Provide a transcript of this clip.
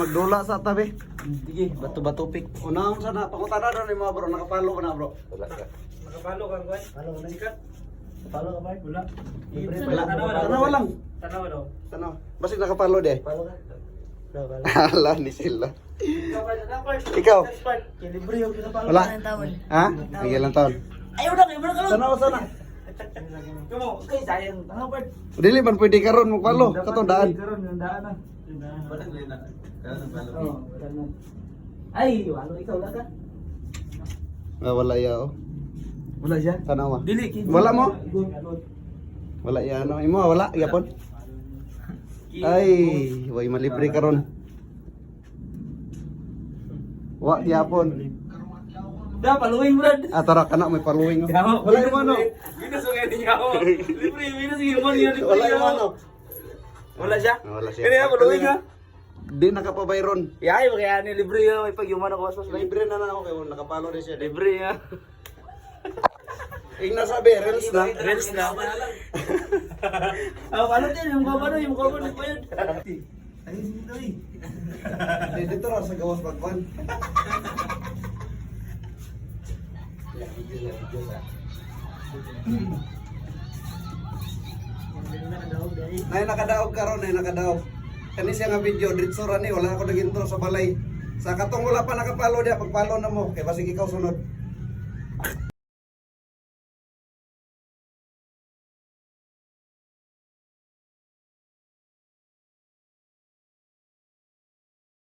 magdula sa tabi. Sige, bato-bato pick. Unang sana pangutan na ni mga bro, nakapalo ka na bro. Wala ka. Nakapalo ka, Gwen? Palo ka na. Sikat? Palo ka ba? Wala. Wala. Tanawa lang. Tanawa daw. Tanawa. Basta nakapalo de. Palo ka. Ala ni sila. Ikaw ka na, Ikaw. Libre yung pinapalo. Wala. Ilang taon? Ha? Bigyan lang taon. Ayaw na kayo, wala ka lang. Tanawa sana. Kumo, kay sayang. Tanawa, Bert. Dili man pwede karon magpalo katong daan. Karon yung daan na. Wala na. Oo, wala na. Ay, wala ikaw wala ka. Ah, wala ya oh. Wala siya. Tanawa. Dili Wala mo? Wala ya ano imo wala yapon. Ay, way malibre karon. Wa yapon. Da paluwing brad. Ah tara kana may paluwing. Wala yung ano. Minus ang ganyan ako. Libre, minus yung money. Wala yung ano. Wala siya? Wala siya. Kaya paluwing ha. Di nakapabayron. Yay, kaya ni libre yun. May pag-yuman ako mas Libre na ako kay nakapalo rin siya. libre ha. Ing nasabi, reels na. Reels na. Ah, paano din? Yung kabano, yung kabano pa yun. Ay, dito eh. Dito ra sa gawas pagpan. Nay nakadaog karon, nay nakadaog. Kani siya nga video diretso ra ni wala ako naginto sa balay. Sa katong wala pa nakapalo dia pagpalo na mo kay basig ikaw sunod.